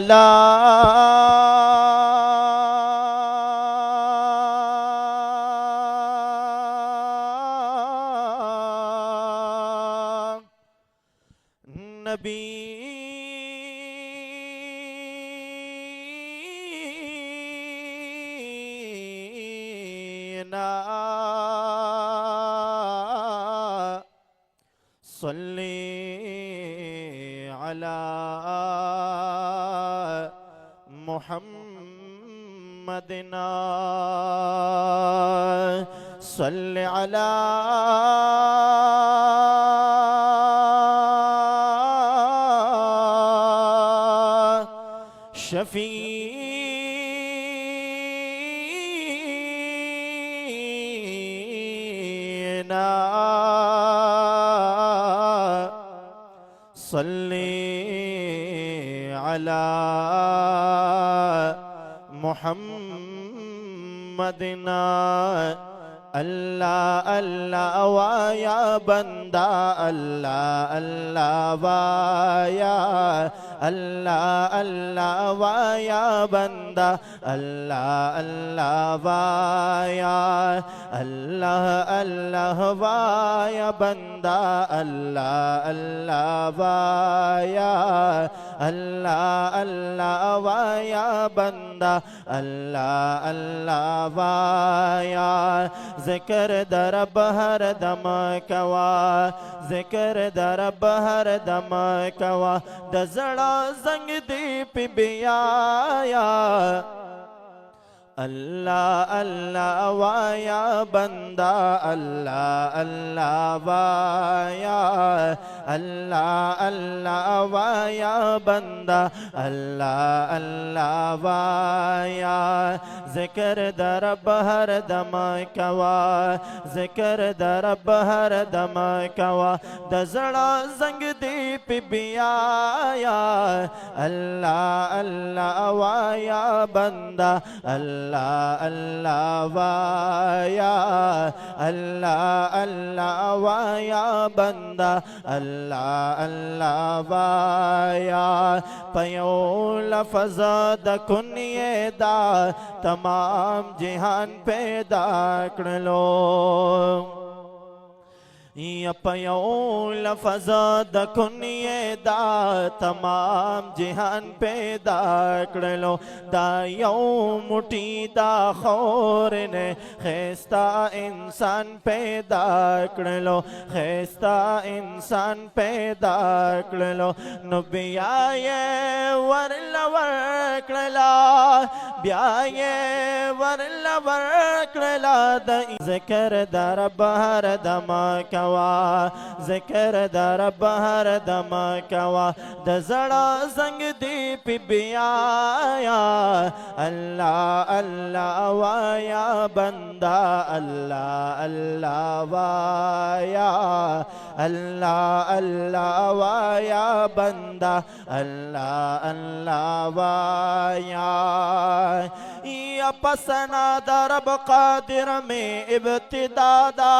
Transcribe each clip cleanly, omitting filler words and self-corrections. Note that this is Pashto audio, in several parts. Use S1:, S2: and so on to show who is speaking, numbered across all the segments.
S1: अला नबी ना सल्ली अला मुहम्मदिना सल्ली अला शफीना सल्ली अला मुहम्मदिना अल्लाह अल्लाह वाया बंदा अल्लाह अल्लाह वाया अल्लाह अल्लाह वाया बंदा अल्लाह अल्लाह वाया अल्लाह अल्लाह वाया बंदा अल्लाह अल्लाह वाया अल्लाह अल्लाह वाया बंदा अल्लाह अल्लाह वाया ज़िक्र दरब हर दम कवा ज़िक्र दरब हर दम कवा दज़ड़ा ज़ंग दी पिबियाया अल्लाह अल्लाह वाया बंदा अल्लाह अल्लाह वाया अल्लाह अल्लाह वाया बंदा अल्लाह अल्लाह वाया ज़िक्र दरब हर दम कवा ज़िक्र दरब हर दम कवा दज़ड़ा ज़ंग दी पिबियाया अल्लाह अल्लाह वाया बंदा अल्लाह अल्लाह वाया अल्लाह अल्लाह वाया बंदा अल्लाह अल्लाह वाया पयो लफ़ज़ द कुनिए दा तमाम जहान पैदा कर लो पयो लफ़ज़ द कुनिए दा तमाम जहान पैदा कर लो दायो मुठी दा खौर ने खैस्ता इंसान पैदा कर लो खैस्ता इंसान पैदा कर लो नबियाये वर लवर करला ब्याये वर लवर करला द ज़िक्र दरब हर दम कवा ज़िक्र दरब हर दम कवा दज़ड़ा ज़ंग दी पिबियाया अल्लाह अल्लाह वाया बंदा अल्लाह अल्लाह वाया अल्लाह अल्लाह वाया बंदा अल्लाह अल्लाह वाया या पसना दरब कादिर में इब्तिदादा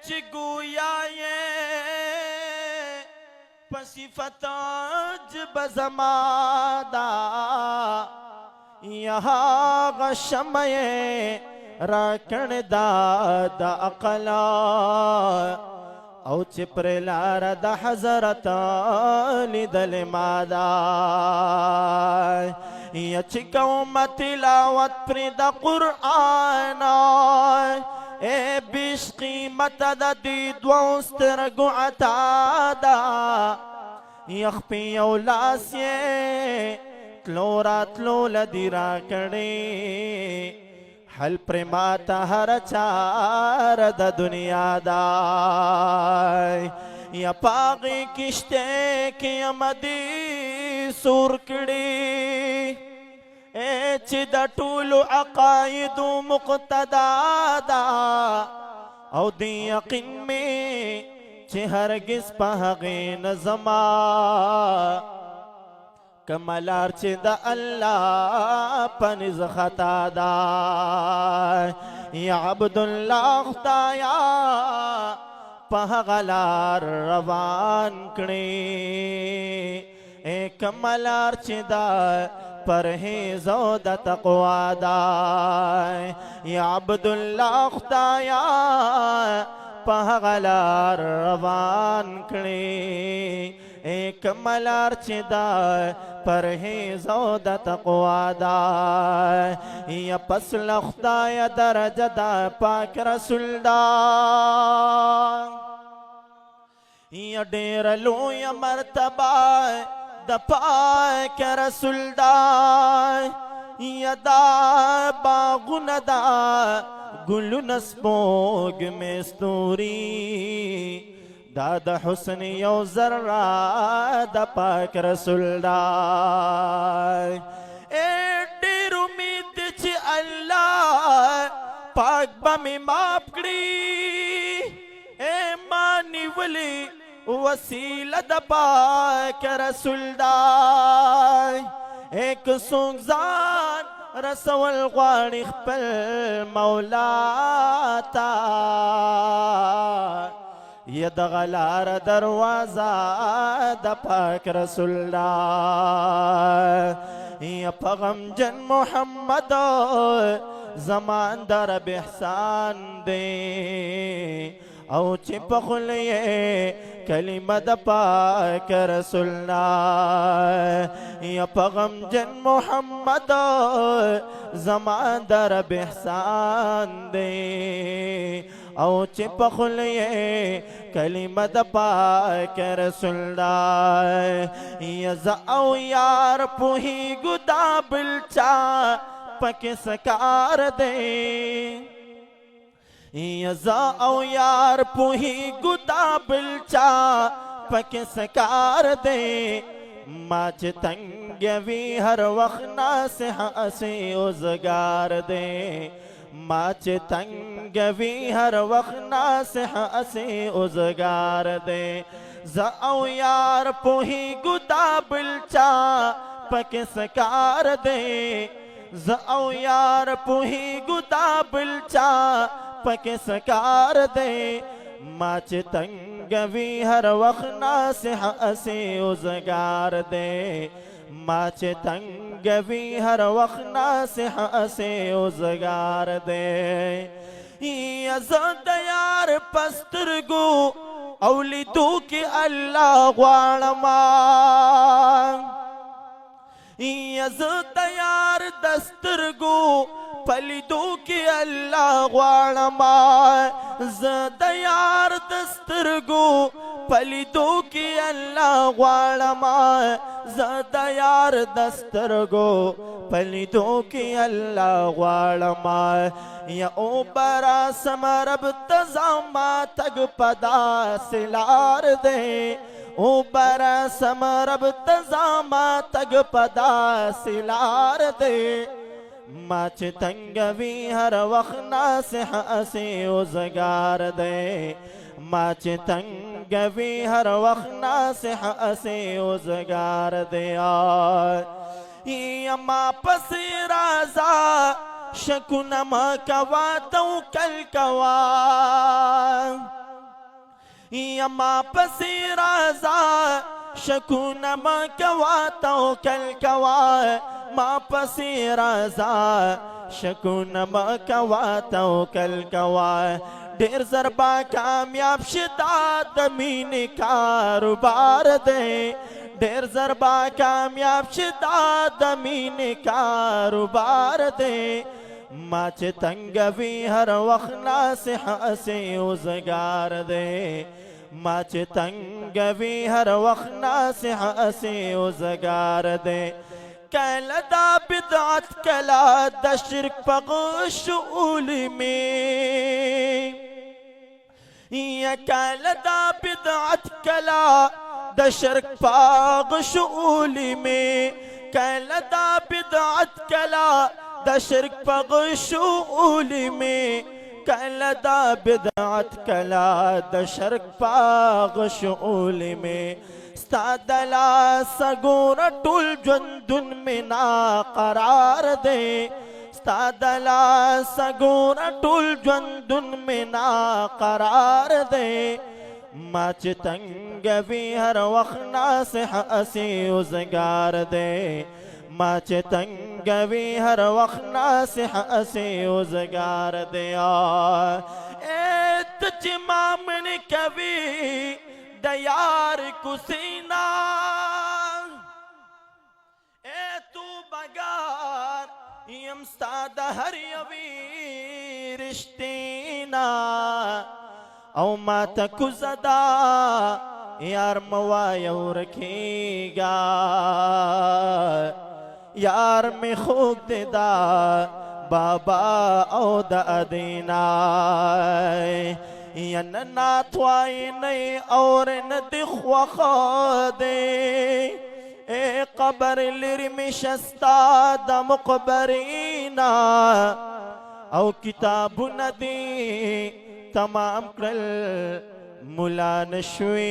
S1: चिगुया ये पसिफताज बजमादा यहाँ गशमये राकण दादा अकला औ चिप्रलार द हजरत लिदल मादा यचिकौ मतिलावत प्रिद कुरआन ए बिश्की मतदी द्वौस्तर गुआतादा यखपी औलास्ये तलोरा तलोल दिरा कड़े हल प्रेमाता हर चार द दुनिया दाय या पागी किश्ते की अमदी सुरकड़ी ए चिद टूलु अकायदु मुक़तदादा औ दी यकीन में चे हरगिज़ पहगे नज़मा कमलार चिद अल्लाह पनिज खता दा یا عبدالله خدایا پهغلار روان کړي کملار چې دا پرهیز او د تقوا دا یا عبدالله خدایا پهغلار روان کړي کملار چې دا پرهیز او د تقوا دا یا پسل خدای درجه دا پاک رسول دا یا ډیر لوی مرتبه د پاک رسول دا یا دا باغونه دا ګلونه سپوږمۍ ستوري دا د حسن یو ذره د پاک رسول دا ډېر امید دی چې الله پاک به مې معاف کړي ما نیولې وسیله د پاک رسول دا که څوک ځان رسول غواړي خپل مولا ته یا د غلار دروازه د پاک رسول الله یا پیغمبر محمد زمان در رب احسان دی او چې په خوله یې کلمه د پاک رسول الله یا پیغمبر محمد زمان در رب احسان دی او چې په خوله یې کلمه د پاک رسول الله یا زه او یار پوهیږو دا بل چا پکې سکار دی یا زه او یار پوهیږو دا بل چا پکې سکار دی ما چې تنګ وي هر وخت ناصح اسې اوزګار دی ما چې تنګ وي هر وخت ناصح اسې اوزګار دی زه او یار پوهیږو دا بل چا پکې سکار دی زه او یار پوهیږو دا بل چا پکې سکار دی ما چې تنګ وي هر وخت ناصح اسې اوزګار دی ما چې تنګ وي هر وخت ناصح اسې اوزګار دی یا زه د یار په سترګو او لیدو کې الله غواړمه یا زه د یار د سترګو په لیدو کې الله غواړمه زه د یار د سترګو په لیدو کې الله غواړمه زه د یار د سترګو په لیدو کې الله غواړمه یا او برا سمرب تزاما تګ پدا سلار دی او برا سمرب تزاما تګ پدا سلار دی ما چې تنګ وي هر وخت ناصح اسې اوزګار دی ما چې تنګ وي هر وخت ناصح اسې اوزګار دی یا ما پسې راځه شکونه مه کوه توکل کوه یا ما پسې راځه شکونه مه کوه توکل کوه ما پسې راځه شکونه مه کوه توکل کوه ډېر زر به کامیاب شي دا د مینې کاروبار دی ډېر زر به کامیاب شي دا د مینې کاروبار دی ما چې تنګ وي هر وخت ناصح اسې اوزګار دی ما چې تنګ وي هر وخت ناصح اسې اوزګار دی کله دا بدعت کله د شرک په غشول می یا کله دا بدعت کله د شرک په غشول می کله دا بدعت کله د شرک په غشول می کله دا بدعت کله د شرک په غشول می ستا د لاسه ګوره ټول ژوندون مې ناقرار دی ستادلا سگور ټول ژوندون میں نا قرار دے ما چې تنگ وی هر وخت ناصح اسی اوزگار دے ما چې تنگ وی هر وخت ناصح اسی اوزگار دے ایت چې مامن کوي د یار کو سینا اے تو بگار یم ستا د هر یوی رشتینا او ما تکو زدا یار موایو رکھیگا یار میں خوک دیدا بابا او دا ادینا ین ناتوائی نئی اور ندخ وخادے اے قبر لرمی شستا دا مقبرینا او کتاب ندی تمام کرل ملا نشوی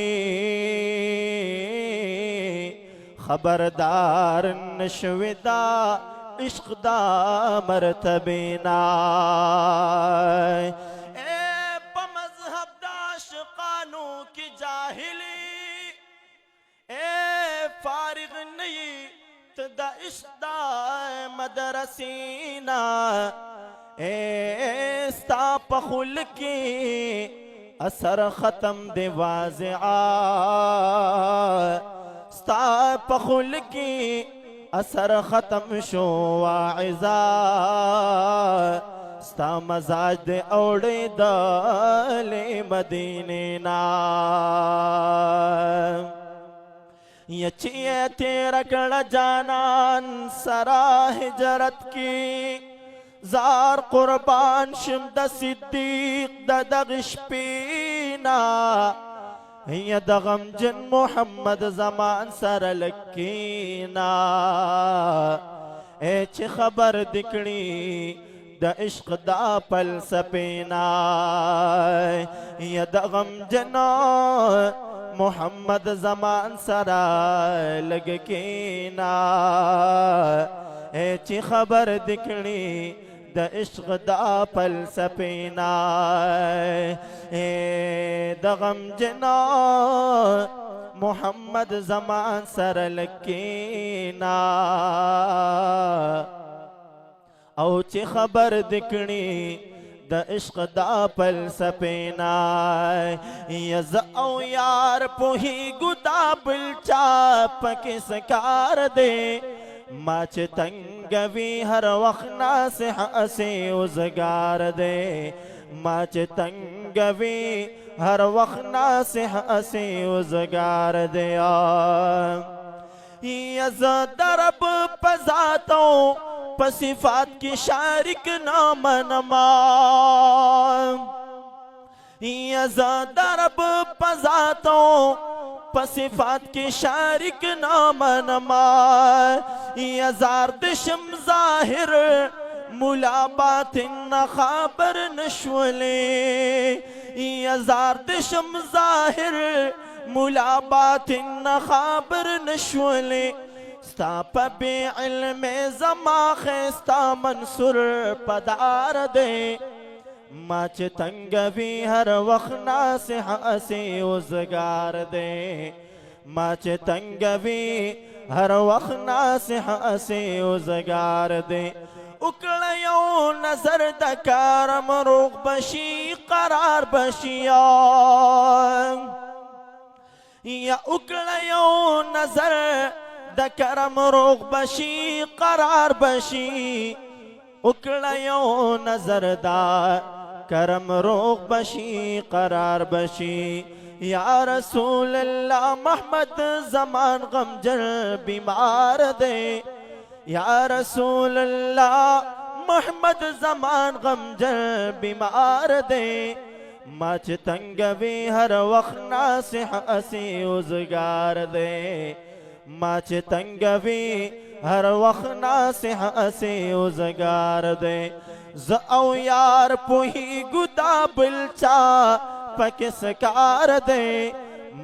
S1: خبردار نشوی دا عشق دا مرتبینا اے پا مذہب دا عاشقانو کی جاہلی اے فارغ نہیں تدا عشق دا مدرسینا اے ستا پخول کی اثر ختم دے واضعا ستا پخول کی اثر ختم شو واعزا ستا مزاج دے اوڑے دالے مدینینا یچیے تیرا کڑ جانان سرا ہجرت کی زار قربان شمد صدیق دا دغش پینا یا دغم جن محمد زمان سر لکینا اے چھ خبر دکڑی دا عشق دا پل سپینا یا دغم جن محمد زمان سر لگکینا اے چھ خبر دکڑی دا عشق دا پل سپینا اے دا غم جنا محمد زمان سر لکینا او چی خبر دکنی دا عشق دا پل سپینا یز او یار پوہی گدا بلچا پکس کار دے ما چھ تنگوی ہر وقت ناصح اسی اوزگار دے ما چھ تنگوی ہر وقت ناصح اسی اوزگار دے یز درب پزاتوں پصفات کی شارک نام نما یز درب پزاتوں پصفات کی شارک نام نما یزار دشم ظاہر ملا باطن خابر نشولے یزار دشم ظاہر ملا باطن خابر نشولے ستا پا بے علم زما خیستا منصور پدار دے ما چھ تنگوی ہر وقت ناصح اسی اوزگار دے ما چھ تنگوی ہر وقت ناصح اسی اوزگار دے اکڑیو نظر دکارم روغ بشی قرار بشیا یا اکڑیو نظر دکارم روغ بشی قرار بشی اکڑیو نظر دا کرم روغ بشی قرار بشی یا رسول اللہ محمد زمان غمجر بیمار دے یا رسول اللہ محمد زمان غمجر بیمار دے ما چھ تنگوی ہر وقت ناصح اسی اوزگار دے ما چھ تنگوی ہر وقت ناصح اسی اوزگار دے ز او یار پوہی گدا بلچا پکس کار دے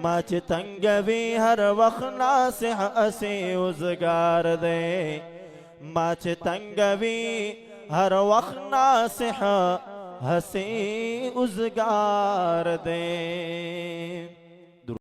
S1: ما چھ تنگوی ہر وقت ناصح اسی اوزگار دے ما چھ تنگوی हर वक्त नासिह हसी उज़गार दे।